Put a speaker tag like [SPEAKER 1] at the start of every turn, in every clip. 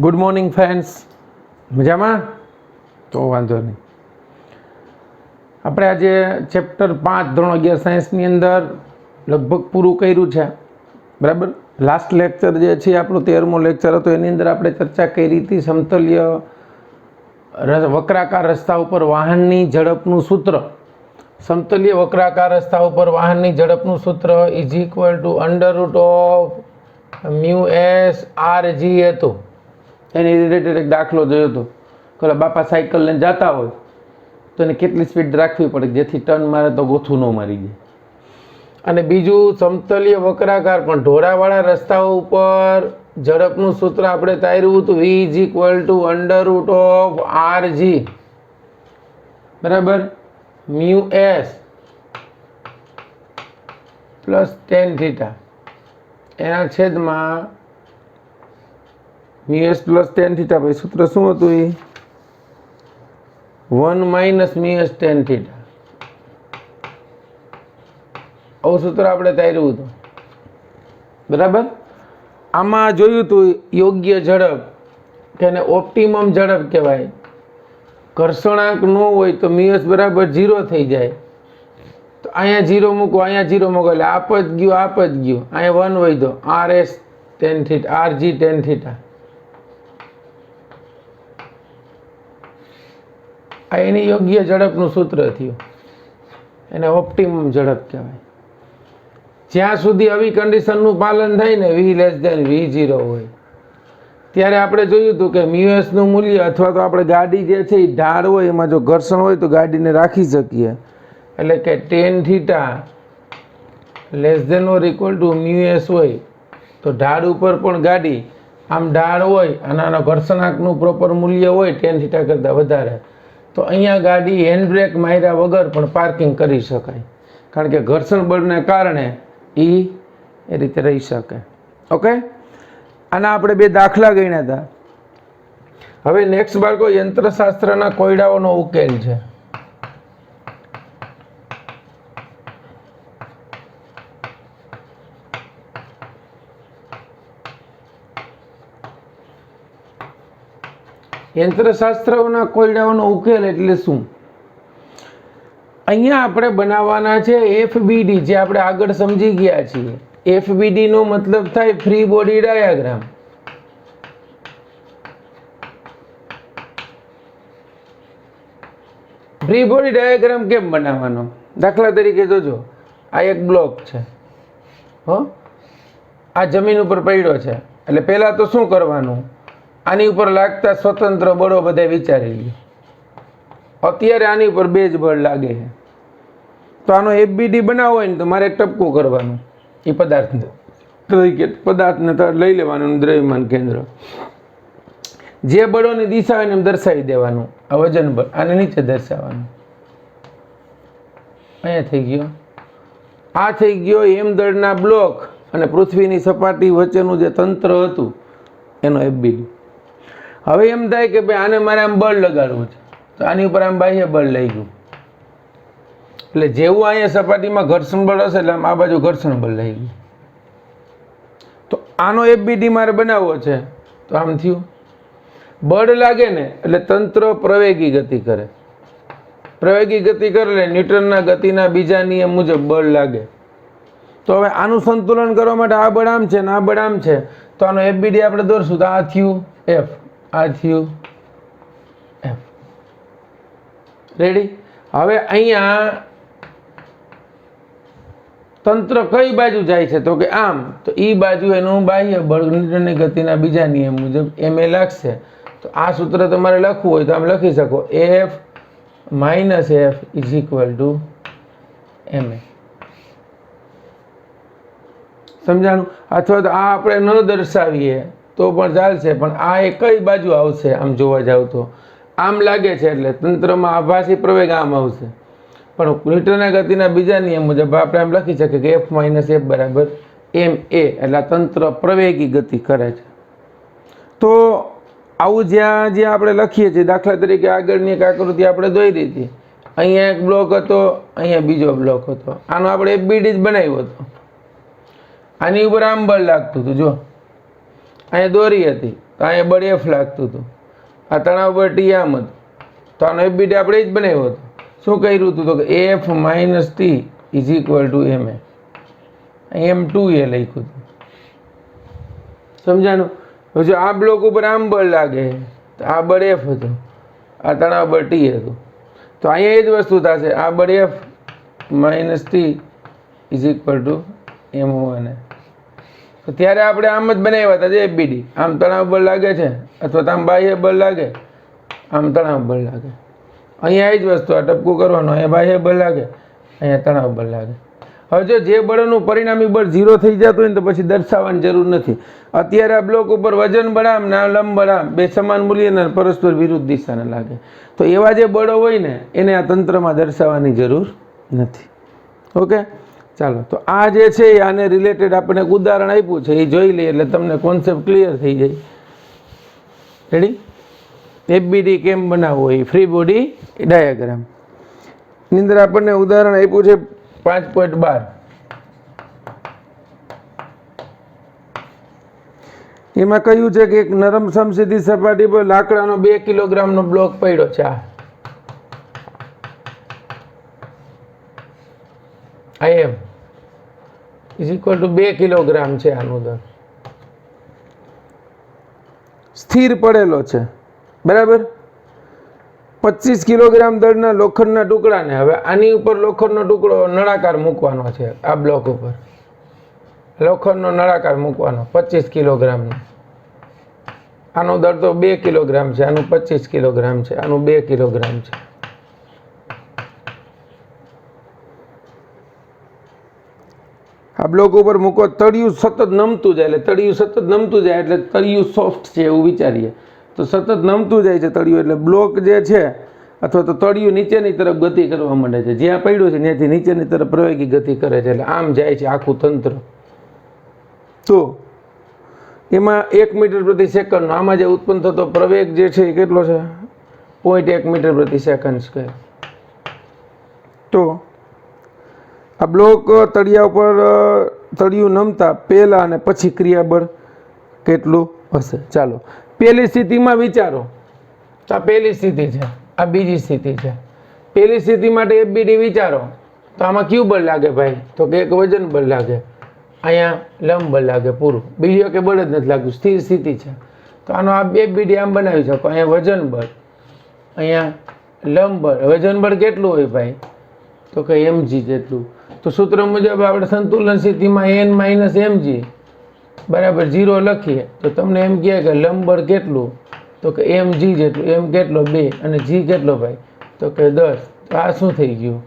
[SPEAKER 1] Good morning friends, મજામાં? તો વાંધો નહીં. આપણે આજે ચેપ્ટર 5 ધોરણ 11 સાયન્સની અંદર લગભગ પૂરું કર્યું છે, બરાબર. લાસ્ટ લેક્ચર જે છે આપણો 13મો લેક્ચર હતો, એની અંદર આપણે ચર્ચા કરી હતી સમતલ્ય વક્રાકાર રસ્તા ઉપર વાહનની ઝડપનું સૂત્ર. સમતલ્ય વક્રાકાર રસ્તા ઉપર વાહનની ઝડપનું સૂત્ર is equal to √ mu s r g હતું. એની રિલેટેડ એક દાખલો જોયો હતો કે બાપા સાયકલ લઈને જતા હોય તો એને કેટલી સ્પીડ રાખવી પડે જેથી ટર્ન મારે તો ગોથું ન મારી જાય. અને બીજું સમતલ્ય વક્રાકાર પણ ઢોળાવાળા રસ્તાઓ ઉપર ઝડપનું સૂત્ર આપણે તાર્યું હતું V is equal to √ r g, બરાબર, mu s plus tan theta એના છેદમાં mu s plus tan theta. ભાઈ સૂત્ર શું હતું? એ 1 minus mu s tan theta. આવું સૂત્ર આપણે તાર્યું હતું, બરાબર. આમાં જોયું હતું યોગ્ય ઝડપ કે એને ઓપ્ટિમમ ઝડપ કહેવાય. ઘર્ષણાંક ન હોય તો મ્યુ એસ બરાબર 0 થઈ જાય. તો અહીંયા 0 મૂકો, અહીંયા 0 મૂકો એટલે આપ જ ગયું. અહીંયા 1 વધ્યો, r s tan theta, r g tan theta. આ એની યોગ્ય ઝડપનું સૂત્ર થયું, એને ઓપ્ટિમમ ઝડપ કહેવાય. જ્યાં સુધી આવી કન્ડિશનનું પાલન થાય ને V<V0 હોય ત્યારે આપણે જોયું હતું કે મ્યુ એસનું મૂલ્ય અથવા તો આપણે ગાડી જે છે એ ઢાળ હોય એમાં જો ઘર્ષણ હોય તો ગાડીને રાખી શકીએ. એટલે કે ટેન થીટા <= મ્યુ એસ હોય તો ઢાળ ઉપર પણ ગાડી આમ ઢાળ હોય અને આના ઘર્ષણાંકનું પ્રોપર મૂલ્ય હોય ટેન થીટા કરતાં વધારે, તો અહીંયા ગાડી હેન્ડબ્રેક માર્યા વગર પણ પાર્કિંગ કરી શકાય, કારણ કે ઘર્ષણ બળને કારણે એ રીતે રહી શકે. ઓકે, આના આપણે 2 દાખલા ગણ્યા હતા. હવે નેક્સ્ટ બાળકો યંત્રશાસ્ત્રના કોયડાઓનો ઉકેલ છે. યંત્રશાસ્ત્રના કોયડાઓનો ઉકેલ એટલે શું? અહીંયા આપણે બનાવવાના છે FBD, જે આપણે આગળ સમજી ગયા છીએ. FBD નો મતલબ થાય free body diagram. Free body diagram કેમ બનાવવાનો? દાખલા તરીકે જોજો, આ એક બ્લોક છે, આ જમીન ઉપર પડ્યો છે. એટલે પહેલા તો શું કરવાનું? આની ઉપર લાગતા સ્વતંત્ર બળો બધા વિચારી લ્યો. અત્યારે આની ઉપર 2 જ બળ લાગે છે, તો આનો FBD બનાવવો હોય ને તો મારે એક ટપકું કરવાનું. એ પદાર્થને લઈ લેવાનું, દ્રવ્યમાન કેન્દ્ર, જે બળોની દિશા હોય ને એમ દર્શાવી દેવાનું. આ વજન બળ આને નીચે દર્શાવવાનું. અહીંયા થઈ ગયો, આ થઈ ગયો એમ દળના બ્લોક અને પૃથ્વીની સપાટી વચ્ચેનું જે તંત્ર હતું એનો FBD. હવે એમ થાય કે ભાઈ આને મારે આમ બળ લગાડવું છે, તો આની ઉપર આમ બાહ્ય બળ લઈ ગયું. એટલે જેવું અહીંયા સપાટીમાં ઘર્ષણ બળ હશે એટલે આમ આ બાજુ ઘર્ષણ બળ લઈ ગયું. તો આનો FBD મારે બનાવવો છે, તો આમ થયું. બળ લાગે ને એટલે તંત્ર પ્રવેગી ગતિ કરે. પ્રવેગી ગતિ કરે એટલે ન્યૂટનના ગતિના બીજા નિયમ મુજબ બળ લાગે. તો હવે આનું સંતુલન કરવા માટે આ બળ આમ છે ને આ બળ આમ છે, તો આનો FBD આપણે દોરશું તો આ થયું F, આ થયું F. રેડી? હવે અહીંયા તંત્ર કઈ બાજુ જાય છે? તો કે આમ. તો એ બાજુ એનું બાહ્ય બળ ન્યૂટનની ગતિના બીજા નિયમ મુજબ MA લાગશે. તો આ સૂત્ર તમારે લખવું હોય તો આમ લખી શકો, F - F is equal two MA. સમજાણું? અથવા તો આ આપણે ન દર્શાવીએ તો પણ ચાલશે, પણ આ એ કઈ બાજુ આવશે? આમ જોવા જાવ તો આમ લાગે છે એટલે તંત્રમાં આભાસી પ્રવેગ આમ આવશે. પણ ન્યૂટનના ગતિના બીજા નિયમ મુજબ આપણે આમ લખી શકીએ કે F - F બરાબર MA, એટલે આ તંત્ર પ્રવેગી ગતિ કરે છે. તો આવું જ્યાં આપણે લખીએ છીએ, દાખલા તરીકે આગળની એક આકૃતિ આપણે દોરી હતી. અહીંયા એક બ્લોક હતો, અહીંયા બીજો બ્લોક હતો. આનો આપણે FBD જ બનાવ્યો હતો. આની ઉપર આમ બળ લાગતું હતું, જો અહીંયા દોરી હતી, તો અહીંયા બળ એફ લાગતું હતું, આ તણાવ બળ ટી આમ હતું, તો આનો એફબીડી આપણે એ જ બનાવ્યો હતો. શું કર્યું હતું તો કે F minus T is equal to M A, M2 A લખ્યું હતું. સમજાણું? હવે જો આ બ્લોક ઉપર આમ બળ લાગે તો આ બળ એફ હતું, આ તણાવ બળ ટી હતું, તો અહીંયા એ જ વસ્તુ થશે, આ બળ F minus T is equal to M1. તો ત્યારે આપણે આમ જ બનાવ્યા હતા જે એફબીડી, આમ તણાવ બળ લાગે છે અથવા તો આમ બાહ્ય બળ લાગે, આમ તણાવ બળ લાગે. અહીંયા એ જ વસ્તુ, આ ટપકું કરવાનું, અહીંયા બાહ્ય બળ લાગે, અહીંયા તણાવ બળ લાગે. હવે જો જે બળનું પરિણામી બળ 0 થઈ જતું હોય ને તો પછી દર્શાવવાની જરૂર નથી. અત્યારે આ બ્લોક ઉપર વજન બળામ ને લંબ બળામ બે સમાન મૂલ્યના પરસ્પર વિરુદ્ધ દિશાને લાગે, તો એવા જે બળો હોય ને એને આ તંત્રમાં દર્શાવવાની જરૂર નથી. ઓકે, ચાલો. તો આ જે છે આને રિલેટેડ આપણે એક ઉદાહરણ આપ્યું છે, એ જોઈ લઈએ એટલે તમને કોન્સેપ્ટ ક્લિયર થઈ જાય. રેડી? એફબીડી કેમ બનાવવો એ ફ્રી બોડી ડાયાગ્રામ ની અંદર આપણને ઉદાહરણ આપ્યું છે 5.12. એમાં કહ્યું છે કે એક નરમ સમસીધી સપાટી પર લાકડાનો 2 કિલોગ્રામનો બ્લોક પડ્યો છે. આ એમ ઇઝ ઇક્વલ ટુ 2 કિલોગ્રામ છે. આનું દર સ્થિર પડેલો છે, બરાબર. 25 કિલોગ્રામ દળના લોખંડના ટુકડાને હવે આની ઉપર લોખંડનો ટુકડો નળાકાર મૂકવાનો છે. આ બ્લોક ઉપર લોખંડનો નળાકાર મૂકવાનો 25 કિલોગ્રામનો. આનો દર તો 2 કિલોગ્રામ છે, આનું 25 કિલોગ્રામ છે, આનું 2 કિલોગ્રામ છે. આ બ્લોક ઉપર મૂકો, તળિયું સતત નમતું જાય, એટલે તળિયું સતત નમતું જાય એટલે તળિયું સોફ્ટ છે એવું વિચારીએ. તો સતત નમતું જાય છે તળિયું, એટલે બ્લોક જે છે અથવા તો તળિયું નીચેની તરફ ગતિ કરવા માંડે છે. જ્યાં પડ્યું છે ત્યાંથી નીચેની તરફ પ્રવેગી ગતિ કરે છે, એટલે આમ જાય છે આખું તંત્ર. તો એમાં 1 મીટર પ્રતિ સેકન્ડનો આમાં જે ઉત્પન્ન થતો પ્રવેગ જે છે એ કેટલો છે? 0.1 મીટર પ્રતિ સેકન્ડ સ્ક્વેર. તો આ બ્લોક તળિયા ઉપર તળિયું નમતા પહેલા અને પછી ક્રિયાબળ કેટલું હશે? ચાલો પહેલી સ્થિતિમાં વિચારો. તો આ પહેલી સ્થિતિ છે, આ બીજી સ્થિતિ છે. પહેલી સ્થિતિ માટે એફબીડી વિચારો તો આમાં કયું બળ લાગે ભાઈ? તો કે એક વજન બળ લાગે, અહીંયા લંબ બળ લાગે, પૂરું. બીજું કે બળ જ નથી લાગતું, સ્થિર સ્થિતિ છે. તો આનો આ એફબીડી આમ બનાવી શકો, અહીંયા વજન બળ, અહીંયા લંબ બળ. વજન બળ કેટલું હોય ભાઈ? તો કે mg જેટલું. તો સૂત્ર મુજબ આપણે સંતુલન સ્થિતિમાં n માઇનસ mg બરાબર 0 લખીએ તો તમને એમ કહે કે લંબ બળ કેટલું? તો કે mg જેટલું. m કેટલો? 2 અને g કેટલો ભાઈ? તો કે 10. તો આ શું થઈ ગયું?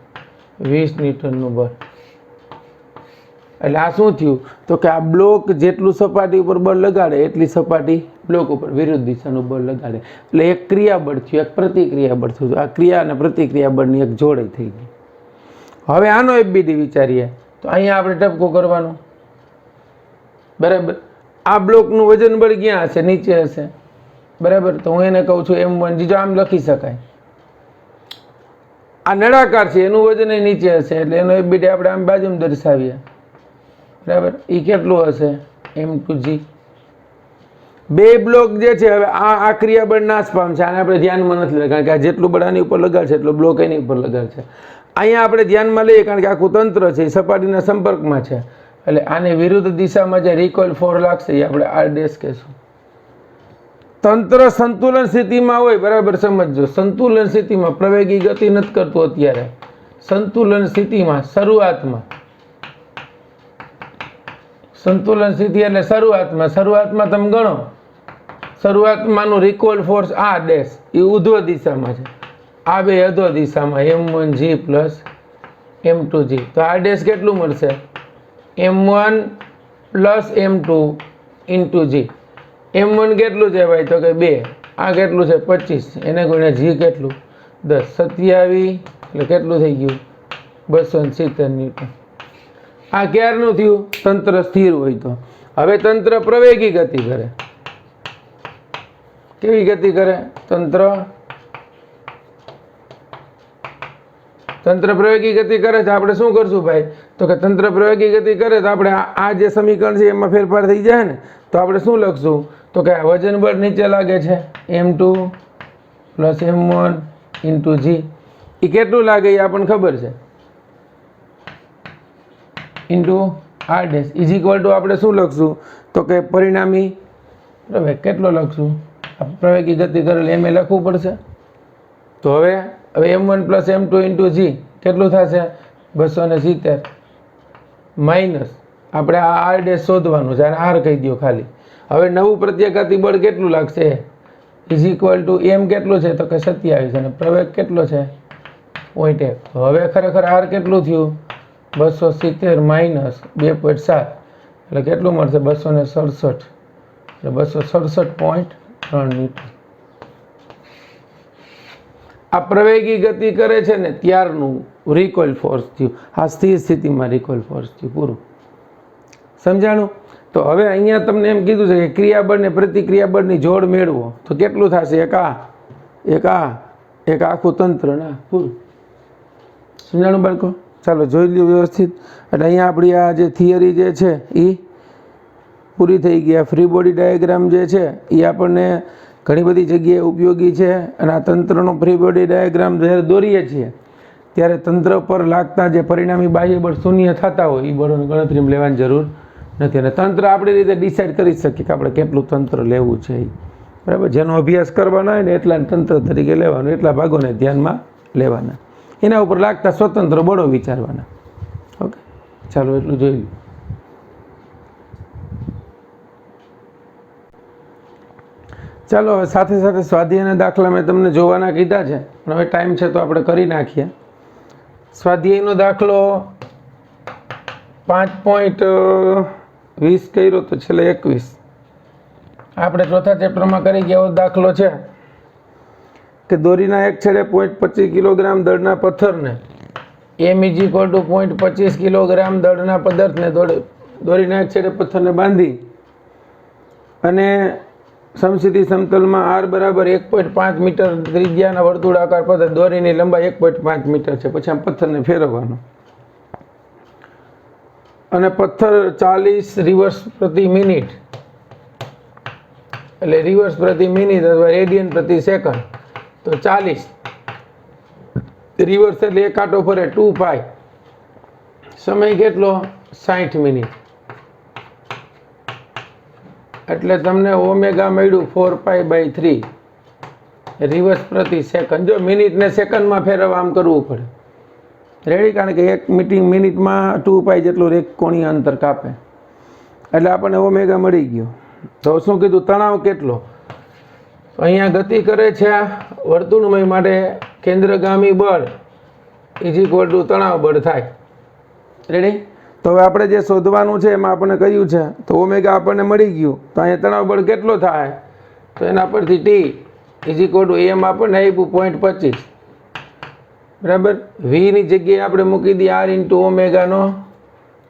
[SPEAKER 1] 20 ન્યૂટનનું બળ. એટલે આ શું થયું? તો કે આ બ્લોક જેટલું સપાટી ઉપર બળ લગાડે એટલી સપાટી બ્લોક ઉપર વિરુદ્ધ દિશાનું બળ લગાડે, એટલે એક ક્રિયાબળ થયું, એક પ્રતિક્રિયાબળ થયું. આ ક્રિયા અને પ્રતિક્રિયાબળની એક જોડે થઈ ગઈ. હવે આનો એફબીડી વિચારીએ તો અહીંયા આપણે ટપકું કરવાનું, બરાબર. આ બ્લોકનું વજન બળ ક્યાં હશે? નીચે હશે, બરાબર. તો હું એને કહું છું M1. જો આમ લખી શકાય, આ નળાકાર છે એનું વજન એ નીચે હશે, એટલે એનો એફબીડી આપણે આમ બાજુમાં દર્શાવીએ, બરાબર. એ કેટલું હશે? M2G. બે બ્લોક જે છે હવે આ ક્રિયાબળ નાશ પામશે, આને આપણે ધ્યાનમાં નથી લેતા કારણ કે આ જેટલું બળ આની ઉપર લગાડશે એટલો બ્લોક એની ઉપર લગાડશે. અહીંયા આપણે ધ્યાનમાં લઈએ કારણ કે આખું તંત્ર છે એ સપાટીના સંપર્કમાં છે, એટલે આને વિરુદ્ધ દિશામાં જે રિકોઇલ ફોર્સ લાગશે એ આપણે R' કહેશું. તંત્ર સંતુલન સ્થિતિમાં હોય, બરાબર સમજજો. સંતુલન સ્થિતિમાં પ્રવેગી ગતિ નથી કરતું અત્યારે. સંતુલન સ્થિતિમાં શરૂઆતમાં, સંતુલન સ્થિતિ એટલે શરૂઆતમાં તમે ગણો, શરૂઆતમાંનું રિકોઇલ ફોર્સ આ ડેશ એ ઉધ્વ દિશામાં છે, આ બે અધો દિશામાં M1G પ્લસ M2G. તો આ ડેશ કેટલું મળશે? M1 plus M2 into G. M1 કેટલું છે ભાઈ? તો કે 2. આ કેટલું છે? 25. એને ગુણ્યા G કેટલું? 10. 27 એટલે કેટલું થઈ ગયું? 270 ન્યૂટન. આ ક્યારનું થયું? તંત્ર સ્થિર હોય તો. હવે તંત્ર પ્રવેગી ગતિ કરે. કેવી ગતિ કરે તંત્ર? તંત્ર પ્રવેગી ગતિ કરે તો આપણે શું કરશું ભાઈ? તો કે તંત્ર પ્રવેગી ગતિ કરે તો આપણે આ જે સમીકરણ છે એમાં ફેરફાર થઈ જાય ને, તો આપણે શું લખશું? તો કે વજન બળ નીચે લાગે છે m2 plus m1 into g. એ કેટલું લાગે એ આપણને ખબર છે, into r dash is equal two આપણે શું લખશું? તો કે પરિણામી પ્રવેગ કેટલો લખશું? પ્રવેગી ગતિ કરેલ એમ એ લખવું પડશે. તો હવે m1 plus m2 into g કેટલું થશે? 270 માઇનસ આપણે આ r ડેશ શોધવાનું છે, r કહી દો ખાલી. હવે નવું પ્રત્યાઘાતી બળ કેટલું લાગશે? ઇઝ ઇક્વલ ટુ m કેટલું છે? તો કે 27 અને પ્રવેગ કેટલો છે? 0.1. તો હવે ખરેખર r કેટલું થયું? 270 માઇનસ 2.7 એટલે કેટલું મળશે? 267 એટલે 267.3 ન્યૂટન. આ પ્રવેગી ગતિ કરે છે ને ત્યારનું રિકોઇલ ફોર્સ થયું. આ સ્થિર સ્થિતિમાં રિકોઇલ ફોર્સ થયું. પૂરું સમજાણું? તો હવે અહીંયા તમને એમ કીધું છે કે ક્રિયાબળ ને પ્રતિક્રિયાબળની જોડ મેળવો તો કેટલું થશે? એક આખું તંત્ર ના. પૂરું સમજાણું બાળકો? ચાલો જોઈ લ્યો વ્યવસ્થિત. એટલે અહીંયા આપણી આ જે થિયરી જે છે એ પૂરી થઈ ગઈ. ફ્રી બોડી ડાયાગ્રામ જે છે એ આપણને ઘણી બધી જગ્યાએ ઉપયોગી છે. અને આ તંત્રનો ફ્રી બોડી ડાયાગ્રામ જ્યારે દોરીએ છીએ ત્યારે તંત્ર પર લાગતા જે પરિણામી બાહ્ય બળ શૂન્ય થતા હોય એ બળોની ગણતરીમાં લેવાની જરૂર નથી. અને તંત્ર આપણી રીતે ડિસાઇડ કરી શકીએ કે આપણે કેટલું તંત્ર લેવું છે. બરાબર? જેનો અભ્યાસ કરવાનો હોય ને એટલા તંત્ર તરીકે લેવાનું, એટલા ભાગોને ધ્યાનમાં લેવાના, એના ઉપર લાગતા સ્વતંત્ર બળો વિચારવાના. ઓકે, ચાલો એટલું જોઈ લો. ચાલો હવે સાથે સાથે સ્વાધ્યાયના દાખલા મેં તમને જોવાના કીધા છે, પણ હવે ટાઈમ છે તો આપણે કરી નાખીએ. સ્વાધ્યાયનો દાખલો 5.20 કર્યો તો છેલ્લે 21 આપણે ચોથા ચેપ્ટરમાં કરી ગયા. એવો દાખલો છે કે દોરીના એક છેડે 0.25 કિલોગ્રામ દળના પથ્થરને m is equal two 0.25 kilogram દળના પદાર્થને દોરીના એક છેડે પથ્થરને બાંધી અને સમસીધી સમતલમાં r બરાબર 1.5 મીટર ત્રિજ્યાના વર્તુળાકાર પદાર્થ, દોરીની લંબાઈ 1.5 મીટર છે. પછી આમ પથ્થરને ફેરવવાનો અને પથ્થર 40 રિવર્સ પ્રતિ મિનિટ એટલે રિવર્સ પ્રતિ મિનિટ અથવા રેડિયન પ્રતિ સેકન્ડ, તો 40 રિવર્સ એટલે એક આંટો ફરે 2π, સમય કેટલો? 60 મિનિટ. એટલે તમને ઓમેગા મળ્યું 4π/3 રિવર્સ પ્રતિ સેકન્ડ. જો મિનિટને સેકન્ડમાં ફેરવવા આમ કરવું પડે. રેડી? કારણ કે એક મિનિટમાં 2π જેટલું એક કોણીય અંતર કાપે. એટલે આપણને ઓમેગા મળી ગયો. તો શું કીધું? તણાવ કેટલો? અહીંયા ગતિ કરે છે વર્તુળમય માટે કેન્દ્રગામી બળ ઇઝ ઇક્વલ ટુ તણાવ બળ થાય. રેડી? તો હવે આપણે જે શોધવાનું છે એમાં આપણને કહ્યું છે તો ઓમેગા આપણને મળી ગયું. તો અહીંયા તણાવ બળ કેટલો થાય? તો એના પરથી T is equal two m આપણને આપ્યું 0.25. બરાબર? વીની જગ્યાએ આપણે મૂકી દઈએ r ઇન્ટુ ઓમેગાનો,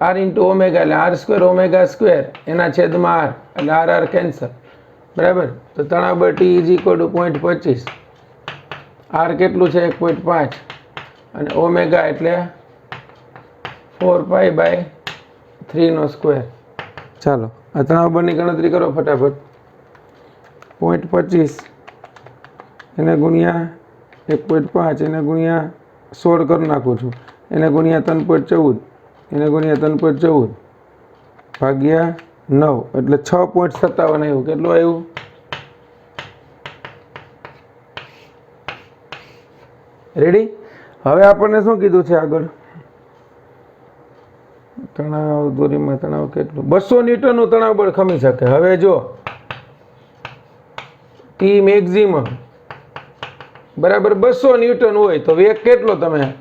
[SPEAKER 1] r ઇન્ટુ ઓમેગા એટલે r સ્ક્વેર ઓમેગા સ્ક્વેર એના છેદમાં r એટલે r કેન્સલ. બરાબર? તો તણાવ બળ T is equal two 0.25. r કેટલું છે? 1.5 અને ઓમેગા એટલે 4π/3 નો સ્ક્વેર. ચાલો આ તણાવ બળની ગણતરી કરો ફટાફટ. 0.25 એને ગુણ્યા 1.5 એને ગુણ્યા 16 કરી નાખું છું, એને ગુણ્યા 3.14 એને ગુણ્યા 3.14 ભાગ્યા 9 એટલે 6.57 આવ્યું. કેટલું આવ્યું? રેડી? હવે આપણને શું કીધું છે આગળ? તણાવ દોરીમાં તણાવ કેટલું? 200 ન્યૂટનનું તણાવ બળ ખમી શકે. હવે જો T મેક્સિમમ બરાબર 200 ન્યૂટન હોય તો વેગ કેટલો તમે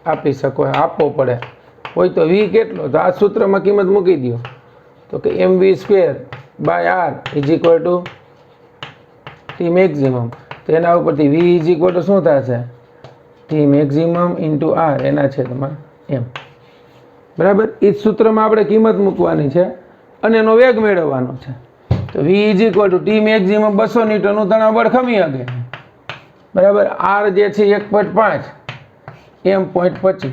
[SPEAKER 1] આપી શકો? આપવો પડે. હોય તો v કેટલો? તો આ સૂત્રમાં કિંમત મૂકી દો તો કે mv²/r is equal two T maximum. તો એના ઉપરથી v ઇઝ ઇક્વલ ટુ શું થશે? T મેક્સિમમ ઇન્ટુ r એના છેદમાં m. બરાબર? એ જ સૂત્રમાં આપણે કિંમત મૂકવાની છે અને એનો વેગ મેળવવાનો છે. તો v is equal two T maximum 200 ન્યૂટનનું તણાવ બળ ખમી શકે. બરાબર? r જે છે 1.5 m.25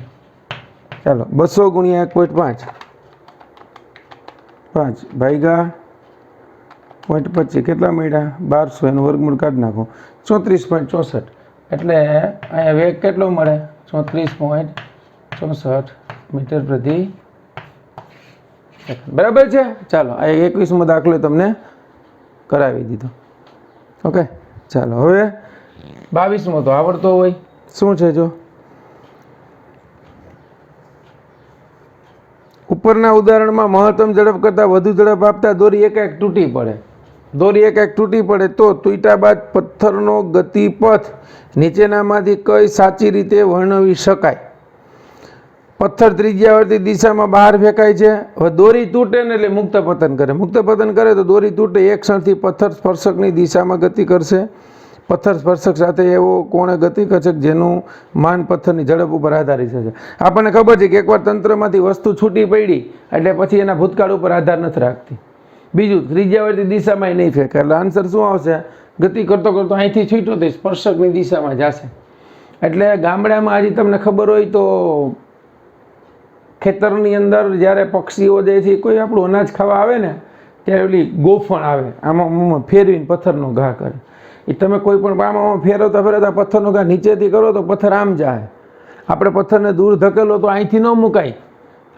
[SPEAKER 1] ચાલો 200 ગુણ્યા 1.5 5 ભાગ્યા 0.25 કેટલા મળ્યા 1200 એનું વર્ગમૂળ કાઢી નાખો 34.64 એટલે અહીંયા વેગ કેટલો મળે 34.64 મીટર પ્રતિ સેકન્ડ બરાબર છે ચાલો આ 21મો દાખલો તમને કરાવી દીધો ઓકે ચાલો હવે 22મો તો આવડતો હોય શું છે જો ઉપરના ઉદાહરણમાં મહત્તમ ઝડપ કરતાં વધુ ઝડપ આપતા દોરી એકાએક તૂટી પડે તો તૂટ્યા બાદ પથ્થરનો ગતિપથ નીચેનામાંથી કઈ સાચી રીતે વર્ણવી શકાય પથ્થર ત્રિજ્યાવર્તી દિશામાં બહાર ફેંકાય છે હવે દોરી તૂટે ને એટલે મુક્ત પતન કરે તો દોરી તૂટે એક ક્ષણથી પથ્થર સ્પર્શકની દિશામાં ગતિ કરશે પથ્થર સ્પર્શક સાથે એવો કોણે ગતિ કરશે જેનું માન પથ્થરની ઝડપ ઉપર આધારિત છે આપણને ખબર છે કે એકવાર તંત્રમાંથી વસ્તુ છૂટી પડી એટલે પછી એના ભૂતકાળ ઉપર આધાર નથી રાખતી બીજું ત્રિજ્યાવર્તી દિશામાં નહીં ફેંકે એટલે આન્સર શું આવશે ગતિ કરતો અહીંથી છૂટ્યો તો સ્પર્શકની દિશામાં જશે એટલે ગામડામાં હજી તમને ખબર હોય તો ખેતરની અંદર જ્યારે પક્ષીઓ જે છે કોઈ આપણું અનાજ ખાવા આવે ને ત્યારે ઓલી ગોફણ આવે આમાં ફેરવીને પથ્થરનો ઘા કરે એ તમે કોઈ પણ આમાં ફેરવતા પથ્થરનો ઘા નીચેથી કરો તો પથ્થર આમ જાય આપણે પથ્થરને દૂર ધકેલો તો અહીંથી ન મુકાય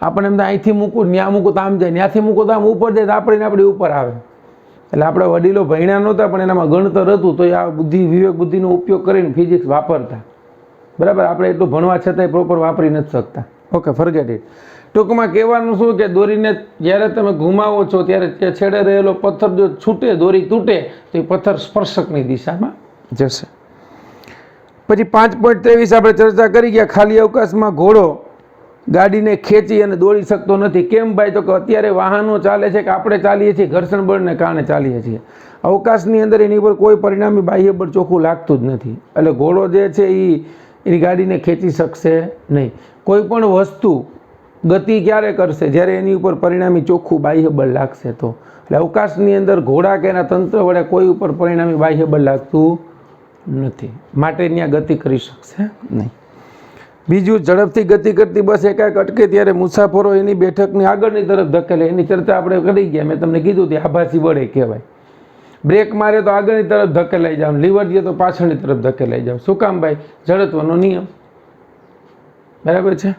[SPEAKER 1] આપણે એમ અહીંથી મૂકું ત્યાં મૂકું તો આમ જાય ત્યાંથી મૂકું તો આમ ઉપર જાય તો આપણી ઉપર આવે એટલે આપણે વડીલો ભણ્યા નહોતા પણ એનામાં ગણતર હતું તો આ વિવેક બુદ્ધિનો ઉપયોગ કરીને ફિઝિક્સ વાપરતા બરાબર આપણે એટલું ભણવા છતાંય પ્રોપર વાપરી નથી શકતા ઓકે ફરગેટ ઇટ ટૂંકમાં કહેવાનું શું કે દોરીને જ્યારે તમે ઘુમાવો છો ત્યારે તે છેડે રહેલો પથ્થર જો છૂટે દોરી તૂટે તો એ પથ્થર સ્પર્શકની દિશામાં જશે પછી 5.23 આપણે ચર્ચા કરી ગયા ખાલી અવકાશમાં ઘોડો ગાડીને ખેંચી અને દોડી શકતો નથી કેમ ભાઈ તો કે અત્યારે વાહનો ચાલે છે કે આપણે ચાલીએ છીએ ઘર્ષણ બળને કારણે ચાલીએ છીએ અવકાશની અંદર એની ઉપર કોઈ પરિણામી બાહ્ય બળ ચોખ્ખું લાગતું જ નથી એટલે ઘોડો જે છે એની ગાડીને ખેંચી શકશે નહીં કોઈ પણ વસ્તુ ગતિ ક્યારે કરશે જ્યારે એની ઉપર પરિણામી ચોખ્ખું બાહ્ય બળ લાગશે તો એટલે અવકાશની અંદર ઘોડા કે એના તંત્ર વડે કોઈ ઉપર પરિણામી બાહ્ય બળ લાગતું નથી માટે ત્યાં ગતિ કરી શકશે નહીં બીજું ઝડપથી ગતિ કરતી બસ એકાએક અટકે ત્યારે મુસાફરો એની બેઠકની આગળની તરફ ધકેલે એની ચર્ચા આપણે કરી ગયા મેં તમને કીધું તે આભાસી બળે કહેવાય બ્રેક મારે તો આગળની તરફ ધકેલાઈ જાવ લીવર દે તો પાછળની તરફ ધકેલાઈ જાવ શું કામ ભાઈ જડત્વનો નિયમ બરાબર છે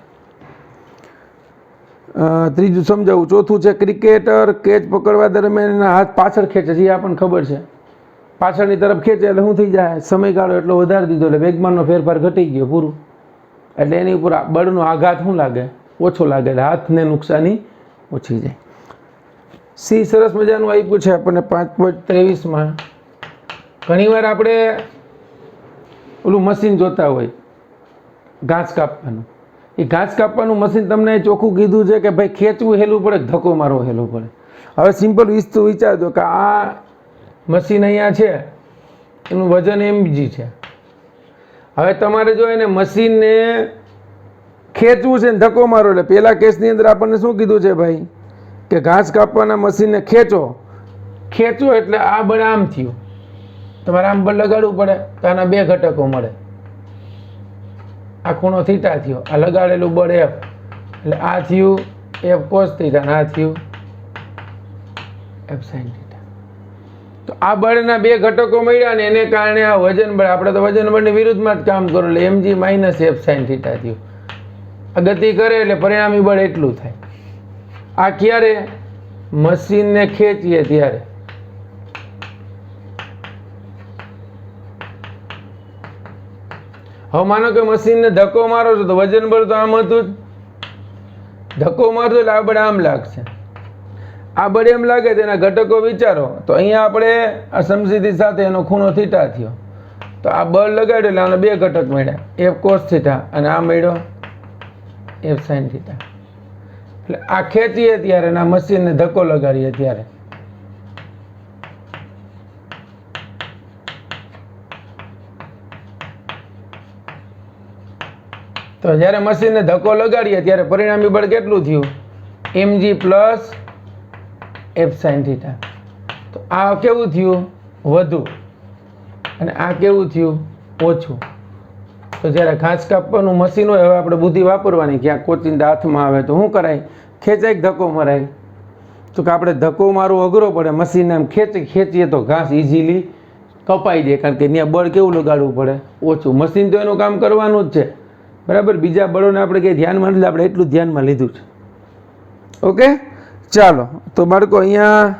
[SPEAKER 1] ત્રીજું સમજાવું ચોથું છે ક્રિકેટર કેચ પકડવા દરમિયાન એના હાથ પાછળ ખેંચે છે એ આપણને ખબર છે પાછળની તરફ ખેંચે એટલે શું થઈ જાય સમયગાળો એટલો વધારી દીધો એટલે વેગમાનનો ફેરફાર ઘટી ગયો પૂરું એટલે એની ઉપર બળનો આઘાત શું લાગે ઓછો લાગે એટલે હાથને નુકસાની ઓછી જાય સી સરસ મજાનું આપ્યું છે આપણને 5.23માં ઘણીવાર આપણે ઓલું મશીન જોતા હોય ઘાસ કાપવાનું એ ઘાસ કાપવાનું મશીન તમને ચોખ્ખું કીધું છે કે ભાઈ ખેંચવું હેલું પડે ધક્કો મારવો હેલું પડે હવે સિમ્પલ વસ્તુ વિચારજો કે આ મશીન અહીંયા છે એનું વજન mg છે હવે તમારે જો એને મશીનને ખેંચવું છે ને ધક્કો મારો એટલે પહેલા કેસની અંદર આપણને શું કીધું છે ભાઈ કે ઘાસ કાપવાના મશીનને ખેંચો એટલે આ બળ આમ થયું તમારે આમ બળ લગાડવું પડે તો આના બે ઘટકો મળે આ ખૂણો થીટા થયો આ લગાડેલું બળ એફ એટલે આ થયું એફ કોસ થીટા અને આ થયું એફ સાઇન થીટા તો આ બળના બે ઘટકો મળ્યા ને એને કારણે આ વજન બળ આપણે તો વજન બળની વિરુદ્ધમાં જ કામ કરો એટલે mg minus F sine theta થયું આ ગતિ કરે એટલે પરિણામી બળ એટલું થાય આ ક્યારે મશીનને ખેંચીએ ત્યારે હવે માનો કે મશીનને ધક્કો મારો છો તો વજન બળ તો આમ હતું જ ધક્કો મારતો એટલે આ બળ આમ લાગશે આ બળ એમ લાગે તેના ઘટકો વિચારો તો અહીંયા આપણે આ સમસીધી સાથે એનો ખૂણો થીટા થયો તો આ બળ લગાડ્યો એટલે આના બે ઘટક મળ્યા એફ કોસ થીટા અને આ મળ્યો એફ સાઇન થીટા એટલે આ ખેંચીએ ત્યારે આ મશીનને ધક્કો લગાડીએ ત્યારે તો જ્યારે મશીનને ધક્કો લગાડીએ ત્યારે પરિણામી બળ કેટલું થયું mg plus F sine theta તો આ કેવું થયું વધુ અને આ કેવું થયું ઓછું તો તો જ્યારે ઘાસ કાપવાનું મશીન હોય, હવે આપણે બુદ્ધિ વાપરવાની કે આ કોચિંદા હાથમાં આવે તો શું કરાય? ખેંચાય ધક્કો મરાય? તો કે આપણે ધક્કો મારવો અઘરો પડે, મશીન એમ ખેંચીએ તો ઘાસ ઇઝીલી કપાઈ જાય, કારણ કે ત્યાં બળ કેવું લગાડવું પડે? ઓછું. મશીન તો એનું કામ કરવાનું જ છે, બરાબર. બીજા બળોને આપણે કંઈ ધ્યાનમાં નથી, આપણે એટલું ધ્યાનમાં લીધું છે. ઓકે, ચાલો. તો બાળકો, અહીંયા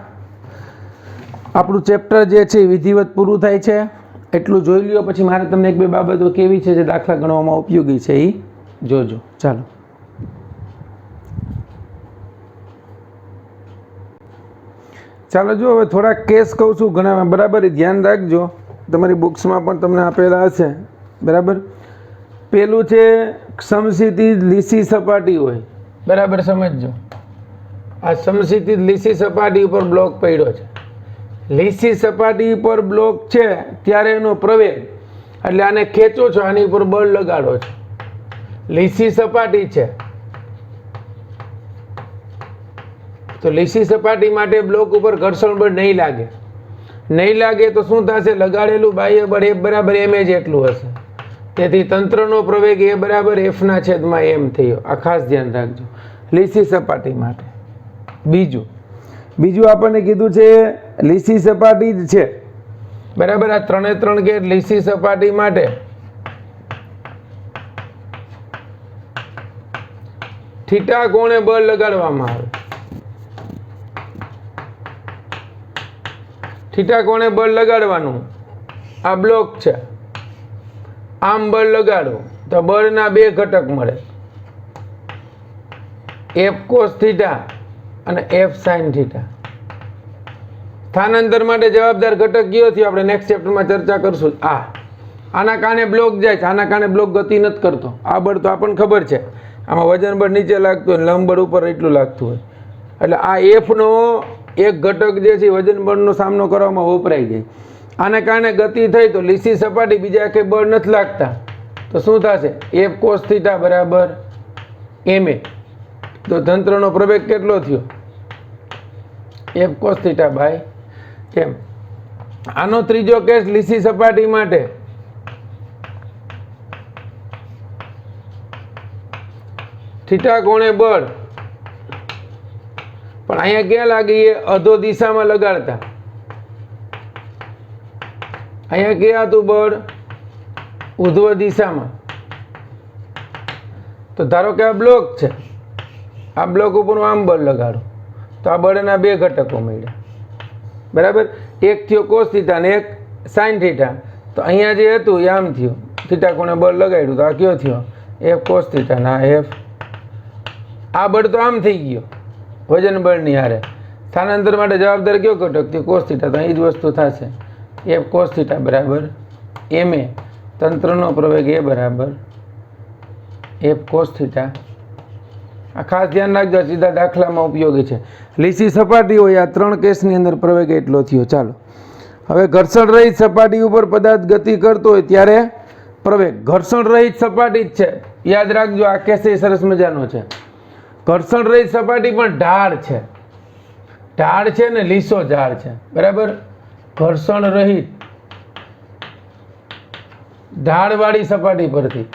[SPEAKER 1] આપણું ચેપ્ટર જે છે વિધિવત પૂરું થાય છે. એટલું જોઈ લ્યો. પછી મારે તમને એક બે બાબતો કેવી છે જે દાખલા ગણવામાં ઉપયોગી છે એ જોજો. ચાલો. ચાલો જો, હવે થોડાક કેસ કહું છું ઘણા, બરાબર. ધ્યાન રાખજો, તમારી બુક્સમાં પણ તમને આપેલા હશે, બરાબર. પેલું છે સમસ્થિતિ લીસી સપાટી હોય, બરાબર. સમજજો, આ સમસ્થિતિ લીસી સપાટી ઉપર બ્લોક પડ્યો છે. લીસી સપાટી પર બ્લોક છે ત્યારે એનો પ્રવેગ, એટલે આને ખેંચો છો, આની ઉપર બળ લગાડો છો. લીસી સપાટી છે તો લીસી સપાટી માટે બ્લોક ઉપર ઘર્ષણ બળ નહીં લાગે. નહીં લાગે તો શું થશે? લગાડેલું બાહ્ય બળ F બરાબર m જ એટલું હશે. તેથી તંત્રનો પ્રવેગ A બરાબર F ના છેદમાં m થયો. આ ખાસ ધ્યાન રાખજો લીસી સપાટી માટે. બીજું આપણને કીધું છે લીસી સપાટી જ છે, બરાબર. આ 3 ગેટ લીસી સપાટી માટે થીટા કોણે બળ લગાડવામાં આવે? થીટા કોણે બળ લગાડવાનું? આ બ્લોક છે, આમ બળ લગાડો તો બળના બે ઘટક મળે, F cos થીટા અને F sin થીટા. સ્થાનાંતર માટે જવાબદાર ઘટક કયો થયો? આપણે નેક્સ્ટ ચેપ્ટરમાં ચર્ચા કરશું. આના કારણે બ્લોક જાય છે, આના કારણે બ્લોક ગતિ નથી કરતો. આ બળ તો આપણને ખબર છે, આમાં વજન બળ નીચે લાગતું હોય, લંબ બળ ઉપર એટલું લાગતું હોય. એટલે આ Fનો એક ઘટક જે છે વજન બળનો સામનો કરવામાં વપરાઈ જાય. આને કારણે ગતિ થઈ તો લીસી સપાટી, બીજા કંઈ બળ નથી લાગતા, તો શું થશે? F cos થીટા બરાબર ma. તો તંત્રનો પ્રવેગ કેટલો થયો? F cos theta by m. આનો ત્રીજો કેસ લીસી સપાટી માટે થીટા કોણે બળ, પણ અહીંયા ક્યાં લાગીએ? અધો દિશામાં લગાડતા. અહીંયા ક્યાં હતું બળ? ઉધ્વ દિશામાં. તો ધારો કે આ બ્લોક છે, આ બ્લોક ઉપર આમ બળ લગાડો તો આ બળના બે ઘટકો મળ્યા, બરાબર. એક થયો કોસ થીટા અને એક સાઇન થીટા. તો અહીંયા જે હતું એ આમ થયું, થીટા કોણે બળ લગાડ્યું તો આ કયો થયો? F cos થીટા ના F. આ બળ તો આમ થઈ ગયો વજન બળની હારે. સ્થાનાંતર માટે જવાબદાર કયો ઘટક થયો? Cos theta. તો અહીં જ વસ્તુ થશે, F cos થીટા બરાબર ma. તંત્રનો પ્રવેગ A બરાબર F cos થીટા. આ ખાસ ધ્યાન રાખજો, સીધા દાખલામાં ઉપયોગી છે. લીસી સપાટી હોય આ 3 કેસની અંદર પ્રવેગ એટલો થયો. ચાલો, હવે ઘર્ષણ રહિત સપાટી ઉપર પદાર્થ ગતિ કરતો હોય ત્યારે પ્રવેગ. ઘર્ષણ રહિત સપાટી જ છે, યાદ રાખજો. આ કેસ સરસ મજાનો છે. ઘર્ષણ રહિત સપાટી પણ ઢાળ છે, ઢાળ છે ને લીસો ઢાળ છે, બરાબર. ઘર્ષણ રહિત ઢાળવાળી સપાટી પરથી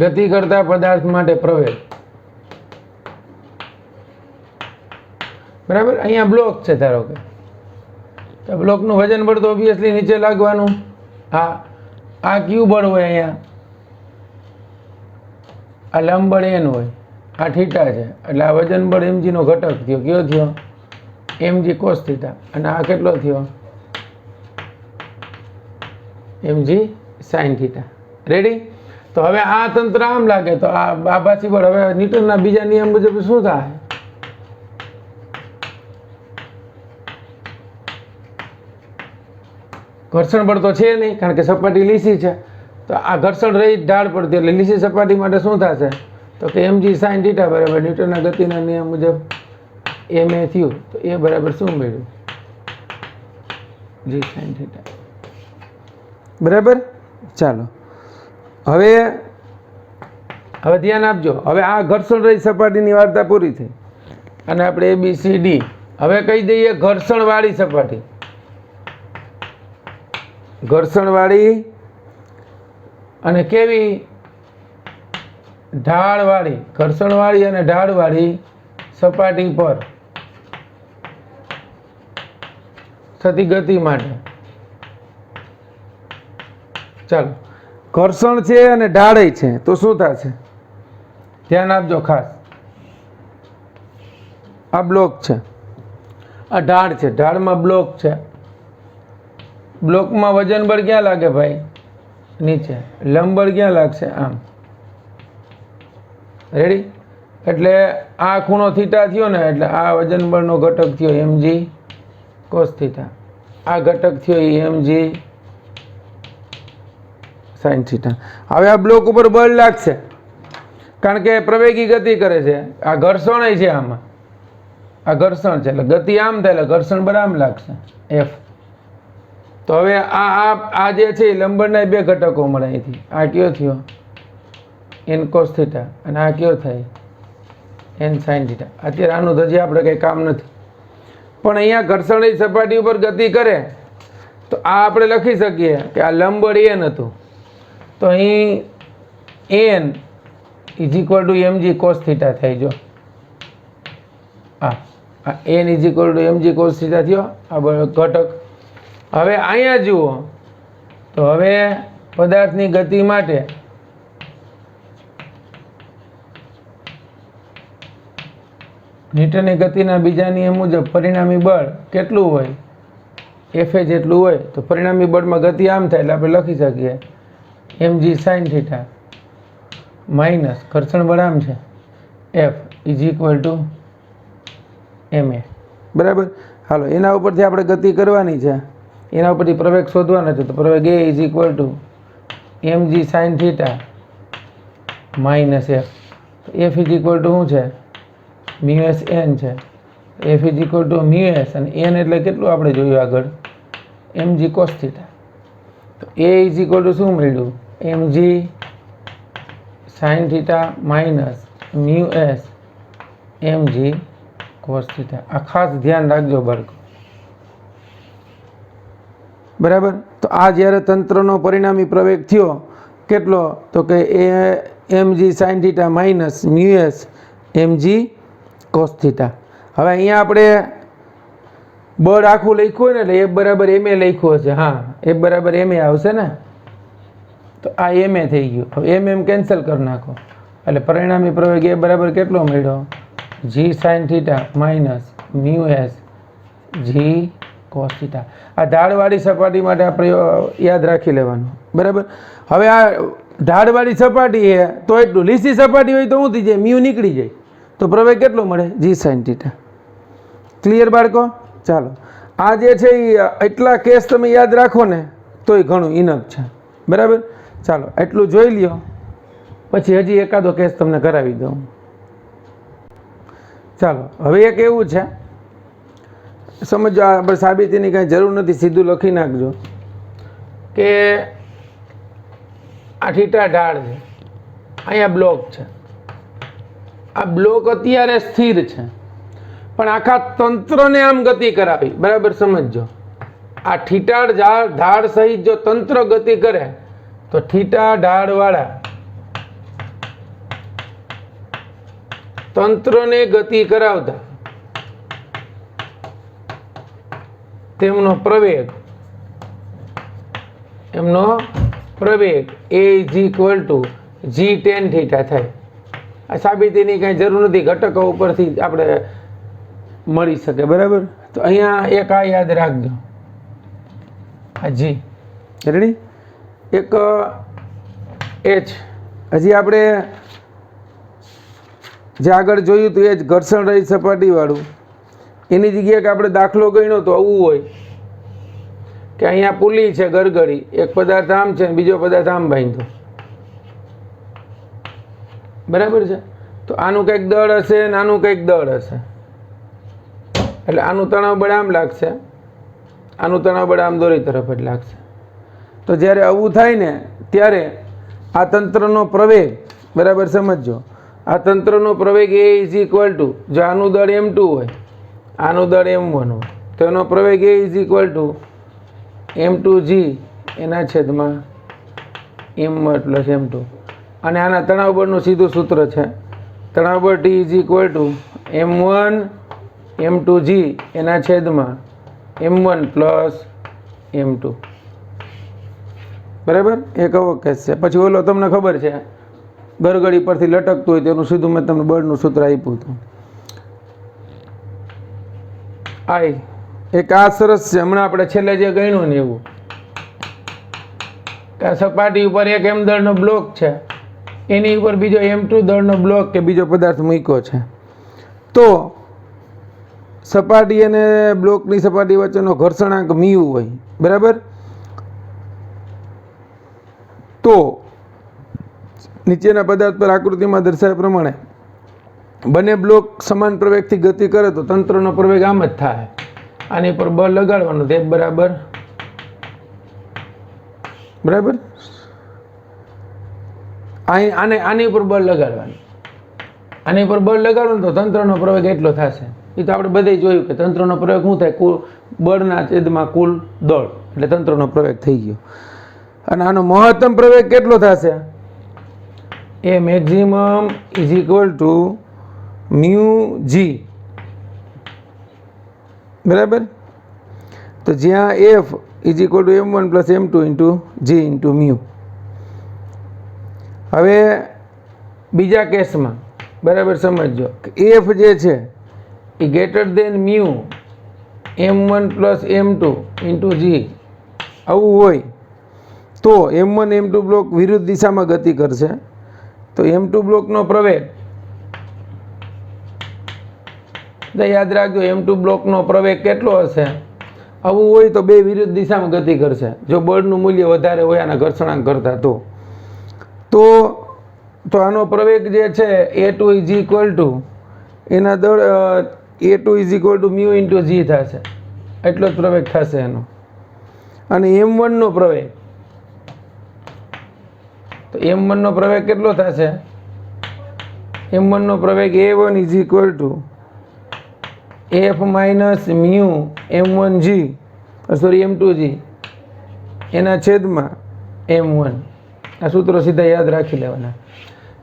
[SPEAKER 1] ગતિ કરતા પદાર્થ માટે પ્રવેગ, બરાબર. અહીંયા બ્લોક છે ધારો કે, તો બ્લોકનું વજન બળ તો ઓબ્વિયસલી નીચે લાગવાનું. આ ક્યુ બળ હોય, અહીંયા આ લંબ બળ n હોય, આ થીટા છે, એટલે આ વજન બળ mg નો ઘટક થયો. કયો થયો? mg cos theta. અને આ કેટલો થયો? mg sin theta. રેડી? તો હવે આ તંત્ર આમ લાગે તો આ આભાસી બળ, હવે ન્યૂટનના બીજા નિયમ મુજબ શું થાય? ઘર્ષણ બળ તો છે નહીં, કારણ કે સપાટી લીસી છે. તો આ ઘર્ષણ રહિત ઢાળ પડતી, એટલે લીસી સપાટી માટે શું થશે? તો કે mg sin થીટા બરાબર ન્યૂટનના ગતિના નિયમ મુજબ ma થયું. તો એ બરાબર શું મળ્યું? g sin થીટા, બરાબર. ચાલો, હવે ધ્યાન આપજો. હવે આ ઘર્ષણ રહિત સપાટીની વાર્તા પૂરી થઈ અને આપણે ABCD હવે કહી દઈએ ઘર્ષણવાળી સપાટી, ઘર્ષણવાળી અને કેવી ઢાળવાળી, ઘર્ષણવાળી અને ઢાળવાળી સપાટી પર થતી ગતિ માટે. ચાલો, ઘર્ષણ છે અને ઢાળે છે તો શું થશે? ધ્યાન આપજો ખાસ. આ બ્લોક છે, આ ઢાળ છે, ઢાળમાં બ્લોક છે. બ્લોકમાં વજન બળ ક્યાં લાગે ભાઈ? નીચે. લંબ બળ ક્યાં લાગશે? આમ. રેડી? એટલે આ ખૂણો થીટા થયો ને, એટલે આ વજન બળનો ઘટક થયો mg cos થીટા, આ ઘટક થયો mg sin થીટા. હવે આ બ્લોક ઉપર બળ લાગશે કારણ કે પ્રવેગી ગતિ કરે છે. આ ઘર્ષણ છે, આમાં આ ઘર્ષણ છે એટલે ગતિ આમ થાય એટલે ઘર્ષણ બળ આમ લાગશે f. તો હવે આ જે છે લંબના બે ઘટકો મળે અહીંથી. આ કયો થયો? n cos થીટા અને આ કયો થાય? n sin theta. અત્યારે આનું તો હજી આપણે કંઈ કામ નથી, પણ અહીંયા ઘર્ષણની સપાટી ઉપર ગતિ કરે તો આ આપણે લખી શકીએ કે આ લંબ બળ n હતું, તો અહીં n is equal two mg cos theta થઈ. જો આ n is equal two mg cos theta થયો આ ઘટક. હવે અહીંયા જુઓ તો હવે પદાર્થની ગતિ માટે ન્યૂટનની ગતિના બીજા નિયમ મુજબ પરિણામી બળ કેટલું હોય? fa જેટલું હોય. તો પરિણામી બળમાં ગતિ આમ થાય એટલે આપણે લખી શકીએ mg sin થીટા માઇનસ ઘર્ષણ બળ આમ છે f is equal two ma. બરાબર. હાલો, એના ઉપરથી આપણે ગતિ કરવાની છે, એના ઉપરથી પ્રવેગ શોધવાનો છે. તો પ્રવેગ a is equal two mg sin theta minus f. તો f ઇઝ ઇક્વલ ટુ શું છે? મ્યુએસ n છે. f is equal two mu s અને n એટલે કેટલું આપણે જોયું આગળ? mg cos theta. તો a ઇઝ ઇક્વલ ટુ શું મળ્યું? mg sin theta minus mu s mg cos theta. આ ખાસ ધ્યાન રાખજો બાળકો. બરાબર. તો આ જ્યારે તંત્રનો પરિણામી પ્રવેગ થયો કેટલો? તો કે mg sin theta minus mu s mg cos theta. હવે અહીંયા આપણે બળ આખું લખ્યું હોય ને એટલે f બરાબર ma લખ્યું હશે. હા, f બરાબર ma આવશે ને, તો આ ma થઈ ગયું. હવે m કેન્સલ કરી નાખો એટલે પરિણામી પ્રવેગ એ બરાબર કેટલો મળ્યો? g sin theta minus mu s g cos theta. આ ઢાળવાળી સપાટી માટે આ પ્રયોગ યાદ રાખી લેવાનું. બરાબર. હવે આ ઢાળવાળી સપાટી છે તો એટલું, લીસી સપાટી હોય તો શું થઈ જાય? મ્યુ નીકળી જાય તો પ્રવેગ કેટલો મળે? g sin theta. ક્લિયર બાળકો? ચાલો, આ જે છે એ એટલા કેસ તમે યાદ રાખો ને તોય ઘણું ઇનફ છે. બરાબર. ચાલો, એટલું જોઈ લ્યો, પછી હજી એકાદો કેસ તમને કરાવી દઉં. ચાલો, હવે એક એવું છે, સમજો. આપણે સાબિતીની કાંઈ જરૂર નથી, સીધું લખી નાખજો કે આ થીટા ઢાળ છે, અહીંયા બ્લોક છે. આ બ્લોક અત્યારે સ્થિર છે પણ આખા તંત્રને આમ ગતિ કરાવી. બરાબર સમજજો. આ થીટા ઢાળ સહિત જો તંત્ર ગતિ કરે તો થીટા ઢાળ વાળા તંત્રને ગતિ કરાવતા તેમનો પ્રવેગ a is equal two g tan theta થાય. આ સાબિતીની કાંઈ જરૂર નથી, ઘટકો ઉપરથી આપણે મળી શકે. બરાબર. તો અહીંયા એક આ યાદ રાખજો, આ g. રેડી? એક h. હજી આપણે જે આગળ જોયું હતું એ જ ઘર્ષણ રહિત સપાટી વાળું, એની જગ્યાએ કે આપણે દાખલો ગણ્યો તો આવું હોય કે અહીંયા પુલી છે ગરગડી, એક પદાર્થ આમ છે બીજો પદાર્થ આમ બાંધ્યો. બરાબર છે. તો આનું કંઈક દળ હશે ને આનું કંઈક દળ હશે, એટલે આનું તણાવ બળ આમ લાગશે, આનું તણાવ બળ આમ દોરી તરફ જ લાગશે. તો જ્યારે આવું થાય ને ત્યારે આ તંત્રનો પ્રવેગ, બરાબર સમજજો, આ તંત્રનો પ્રવેગ a ઇઝ ઇક્વલ ટુ, જો આનું દળ m2 હોય આનું દળ M1 હોય તો એનો પ્રવેગ A is equal two M2G એના છેદમાં M1 પ્લસ M2 અને આના તણાવ બળનું સીધું સૂત્ર છે તણાવ બળ T is equal to M1 M2G એના છેદમાં M1 પ્લસ M2 બરાબર એક અવકાશ છે પછી ઓલો તમને ખબર છે ગરગડી પરથી લટકતું હોય તેનું સીધું મેં તમને બળનું સૂત્ર આપ્યું હતું આઈ એક આ સરસ છે હમણાં આપણે છેલ્લે જે ગણ્યું ને એવું કે આ સપાટી ઉપર એક M દળનો બ્લોક છે એની ઉપર બીજો M2 દળનો બ્લોક કે બીજો પદાર્થ મૂક્યો છે તો સપાટી અને બ્લોકની સપાટી વચ્ચેનો ઘર્ષણાંક મ્યુ હોય બરાબર તો નીચેના પદાર્થ પર આકૃતિમાં દર્શાવ્યા પ્રમાણે બંને બ્લોક સમાન પ્રવેગથી ગતિ કરે તો તંત્રનો પ્રવેગ આમ જ થાય આની પર બળ લગાડવાનું તે બરાબર બરાબર આની ઉપર બળ લગાડવાનું આની ઉપર બળ લગાડવાનું તો તંત્રનો પ્રવેગ એટલો થશે એ તો આપણે બધે જોયું કે તંત્રનો પ્રવેગ શું થાય કુલ બળના છેદમાં કુલ દળ એટલે તંત્રનો પ્રવેગ થઈ ગયો અને આનો મહત્તમ પ્રવેગ કેટલો થશે a maximum is equal to mu g બરાબર તો જ્યાં f is equal to M1 plus M2 into g into mu હવે બીજા કેસમાં બરાબર સમજજો કે એફ જે છે એ greater than mu M1 plus M2 into g આવું હોય તો M1 M2 બ્લોક વિરુદ્ધ દિશામાં ગતિ કરશે તો M2 બ્લોકનો પ્રવેગ યાદ રાખજો M2 બ્લોકનો પ્રવેગ કેટલો હશે આવું હોય તો બે વિરુદ્ધ દિશામાં ગતિ કરશે જો બળનું મૂલ્ય વધારે હોય આના ઘર્ષણાંક કરતા તો આનો પ્રવેગ જે છે A2 ઇઝ ઇક્વલ ટુ એના દળ A2 is equal to mu into g થશે એટલો જ પ્રવેગ થશે એનો અને M1 નો પ્રવેગ તો M1 નો પ્રવેગ કેટલો થશે M1 નો પ્રવેગ A1 is equal two F minus mu M1G sorry M2G એના છેદમાં M1 આ સૂત્રો સીધા યાદ રાખી લેવાના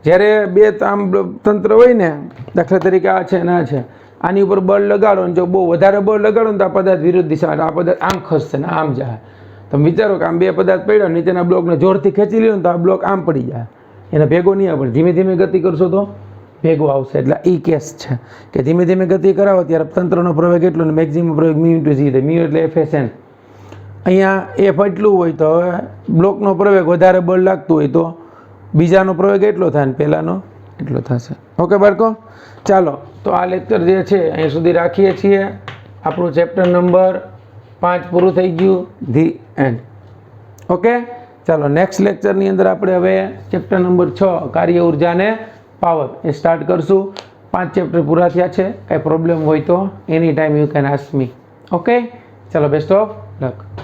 [SPEAKER 1] જ્યારે બે આમ તંત્ર હોય ને દાખલા તરીકે આ છે ને આ છે આની ઉપર બળ લગાડો ને જો બહુ વધારે બળ લગાડો ને તો આ પદાર્થ વિરુદ્ધ દિશા આ પદાર્થ આમ ખસશે ને આમ જાય તમે વિચારો કે આમ બે પદાર્થ પડ્યા નીચેના બ્લોકને જોરથી ખેંચી લ્યો ને તો આ બ્લોક આમ પડી જાય એને ભેગો નહીં આવે ધીમે ધીમે ગતિ કરશો તો ભેગો આવશે એટલે એ કેસ છે કે ધીમે ધીમે ગતિ કરાવો ત્યારે તંત્રનો પ્રવેગ એટલો ને મેક્સિમમ પ્રવેગ મ્યુ ઇન્ટુ જી મ્યુ એટલે FSN અહીંયા એફ એટલું હોય તો હવે બ્લોકનો પ્રવેગ વધારે બળ લાગતું હોય તો બીજાનો પ્રવેગ એટલો થાય ને પહેલાંનો એટલો થશે ઓકે બાળકો ચાલો તો આ લેક્ચર જે છે અહીં સુધી રાખીએ છીએ આપણું ચેપ્ટર નંબર 5 પૂરું થઈ ગયું ધી એન્ડ ઓકે ચાલો નેક્સ્ટ લેક્ચરની અંદર આપણે હવે ચેપ્ટર નંબર 6 કાર્ય ઉર્જાને પાવર એ સ્ટાર્ટ કરશું 5 ચેપ્ટર પૂરા થયા છે કાંઈ પ્રોબ્લેમ હોય તો any time you can ask me okay ચાલો બેસ્ટ ઓફ લક